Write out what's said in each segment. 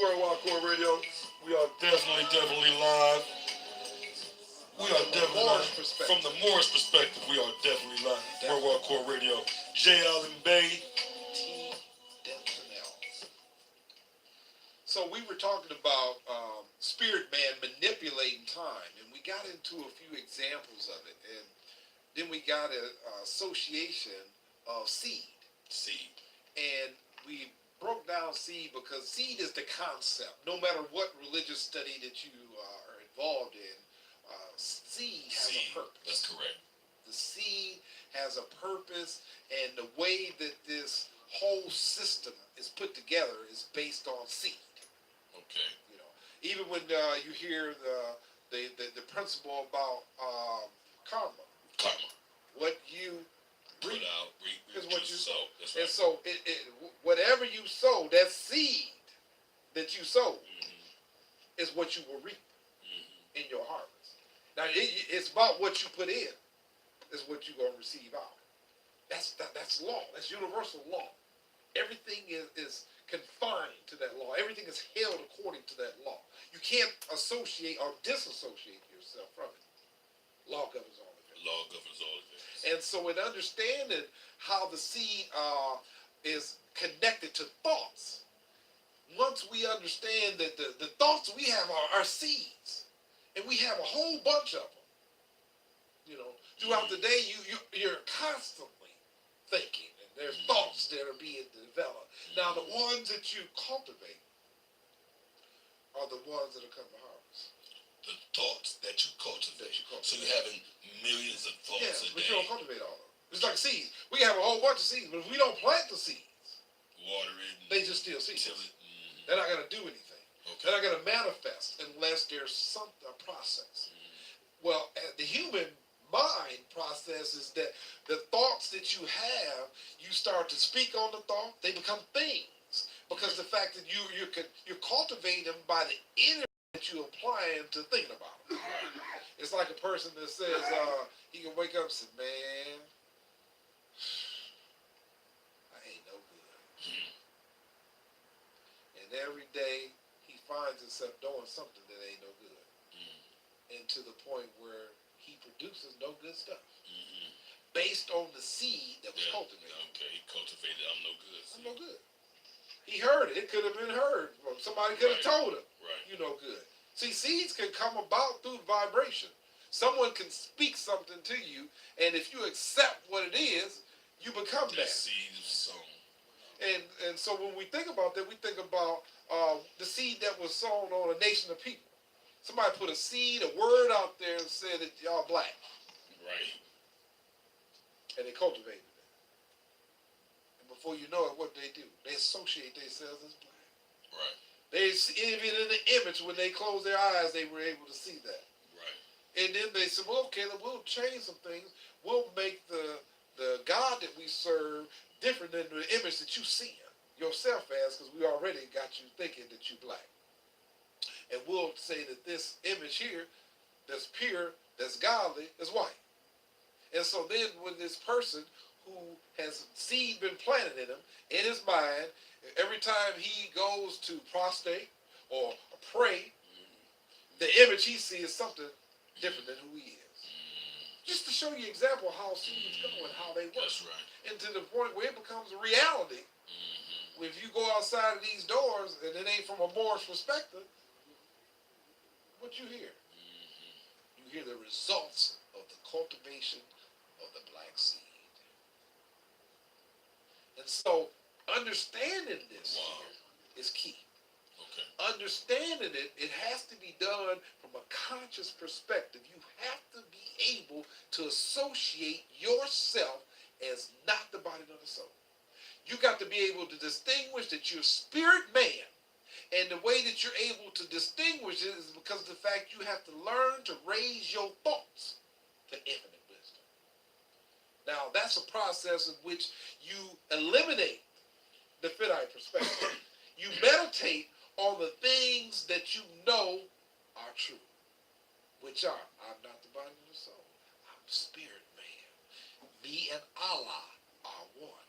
Worldwide Core Radio. We are definitely live. We are definitely live. From the Moorish Perspective, we are definitely live. Worldwide Core Radio. J. Allen Bay. T. Dentonell. So we were talking about spirit man manipulating time, and we got into a few examples of it, and then we got an association of seed. Seed. And we broke down seed because seed is the concept. No matter what religious study that you are involved in, seed has a purpose. That's correct. The seed has a purpose, and the way that this whole system is put together is based on seed. Okay. You know, even when you hear the principle about karma. Karma. What you put out is what you sow. That's right. And so, whatever you sow, that seed that you sow is what you will reap in your harvest. Now, it's about what you put in is what you're going to receive out. That's law. That's universal law. Everything is confined to that law. Everything is held according to that law. You can't associate or disassociate yourself from it. Law governs all of it. Law governs all of it. And so in understanding how the seed is connected to thoughts, once we understand that the thoughts we have are seeds, and we have a whole bunch of them, you know, throughout the day you're constantly thinking, and there's thoughts that are being developed. Now the ones that you cultivate are the ones that are coming to harvest. The thoughts that you cultivate. So you're having millions of thoughts a day. But you don't cultivate all of them. It's like seeds. We have a whole bunch of seeds, but if we don't plant the seeds, water it, they just still seeds. They're not going to do anything. Okay. They're not going to manifest unless there's a process. Well, the human mind process is that the thoughts that you have, you start to speak on the thought, they become things. Because the fact that you're cultivating them by the energy that you're applying to thinking about it. It's like a person that says, he can wake up and say, man, I ain't no good. And every day he finds himself doing something that ain't no good. And to the point where he produces no good stuff. Based on the seed that was cultivated. Okay, he cultivated, I'm no good. I'm no good. He heard it. It could have been heard. Somebody could have told him, you no good. See, seeds can come about through vibration. Someone can speak something to you, and if you accept what it is, you become that. Seed is sown. And so when we think about that, we think about the seed that was sown on a nation of people. Somebody put a seed, a word out there and said that y'all black. Right. And they cultivated it. And before you know it, what do? They associate themselves as black. Right. Even in the image, when they closed their eyes, they were able to see that. Right. And then they said, well, okay, we'll change some things. We'll make the God that we serve different than the image that you see yourself as, because we already got you thinking that you're black. And we'll say that this image here, that's pure, that's godly, is white. And so then when this person who has seed been planted in him, in his mind, every time he goes to prostrate or pray, the image he sees is something different than who he is. Just to show you an example of how seeds go and how they work. That's right. And to the point where it becomes a reality. If you go outside of these doors and it ain't from a Moorish perspective, what you hear? You hear the results of the cultivation of the black seed. And so understanding this is key. Okay. Understanding it has to be done from a conscious perspective. You have to be able to associate yourself as not the body nor the soul. You got to be able to distinguish that you're spirit man. And the way that you're able to distinguish it is because of the fact you have to learn to raise your thoughts to infinite wisdom. Now, that's a process in which you eliminate the Fidite perspective. You meditate on the things that you know are true, which are, I'm not the body of the soul. I'm spirit man. Me and Allah are one.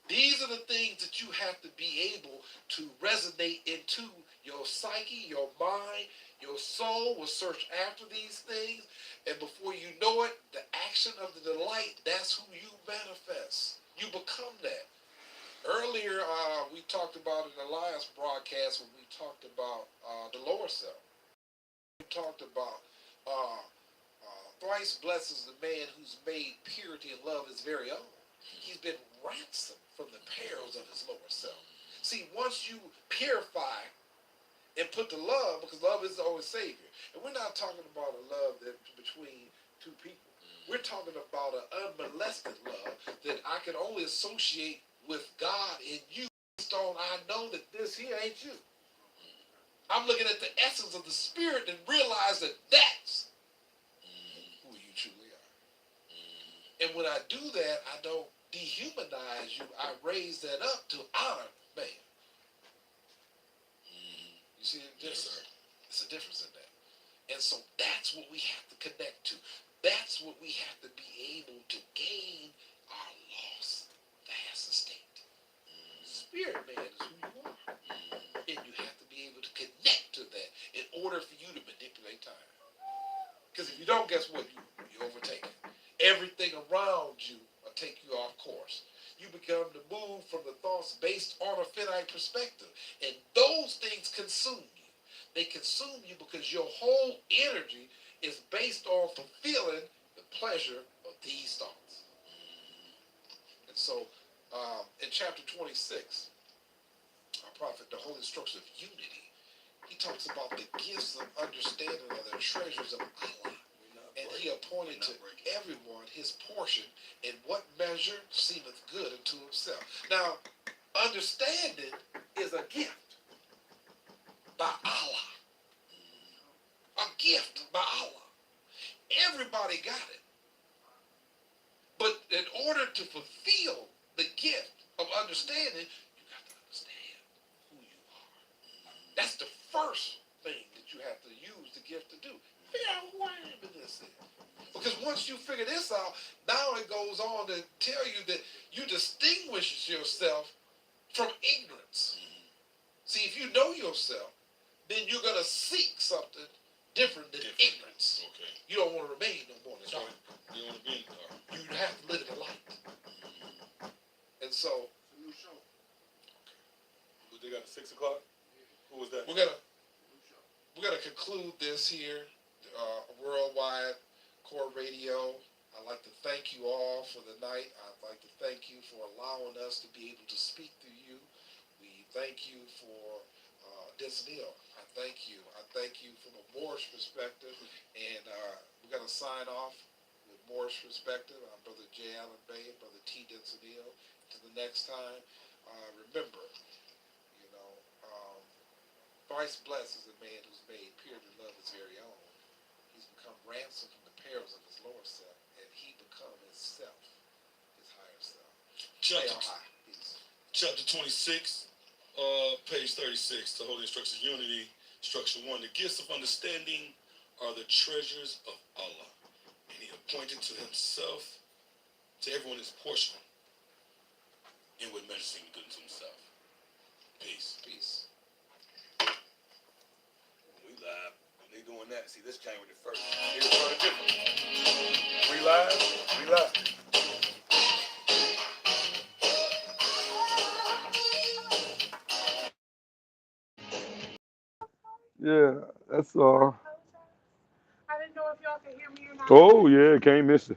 These are the things that you have to be able to resonate into your psyche, your mind, your soul will search after these things. And before you know it, the action of the delight, that's who you manifest. You become that. Earlier, we talked about in the last broadcast when we talked about the lower self. We talked about thrice blesses the man who's made purity and love his very own. He's been ransomed from the perils of his lower self. See, once you purify and put the love, because love is the only savior, and we're not talking about a love that's between two people. We're talking about an unmolested love that I can only associate with God in you based on I know that this here ain't you. I'm looking at the essence of the spirit and realize that that's who you truly are. And when I do that, I don't dehumanize you. I raise that up to honor man. You see the difference? It's a difference in that. And so that's what we have to connect to. That's what we have to be able to gain our lost vast estate. Spirit man is who you are. And you have to be able to connect to that in order for you to manipulate time. Because if you don't, guess what? You overtake it. Everything around you will take you off course. You become to move from the thoughts based on a finite perspective. And those things consume you. They consume you because your whole energy is based on fulfilling the pleasure of these thoughts. And so, in chapter 26, our prophet, the Holy Instruction of Unity, he talks about the gifts of understanding of the treasures of Allah. And he appointed to everyone his portion in what measure seemeth good unto himself. Now, understanding is a gift by Allah. A gift by Allah. Everybody got it. But in order to fulfill the gift of understanding, you got to understand who you are. That's the first thing that you have to use the gift to do. Figure out who I am in this thing. Because once you figure this out, now it goes on to tell you that you distinguish yourself from ignorance. See, if you know yourself, then you're going to seek something different than ignorance. Okay. You don't want to remain no more in the dark. You don't want to be in the dark. You have to live in the light. And so, new show. Okay. They got at 6 o'clock? Who was that? We're gonna conclude this here, worldwide core radio. I'd like to thank you all for the night. I'd like to thank you for allowing us to be able to speak to you. We thank you for Disney. I thank you. I thank you from a Moorish perspective. And we're going to sign off with Moorish Perspective. I'm Brother J. Allen Bay and Brother T. Densadil. Till the next time, remember, you know, thrice blessed is the man who's made pure to love his very own. He's become ransomed from the perils of his lower self, and he become himself, his higher self. Chapter 26. Page 36, the Holy Instructions of Unity, Structure 1. The gifts of understanding are the treasures of Allah, and he appointed to himself, to everyone his portion, in what measure seemed good to himself. Peace. Peace. We live. When they doing that, see, this January the 1st. Here's something different. We live. We live. Yeah, that's all. I didn't know if y'all could hear me or not. Oh yeah, can't miss it.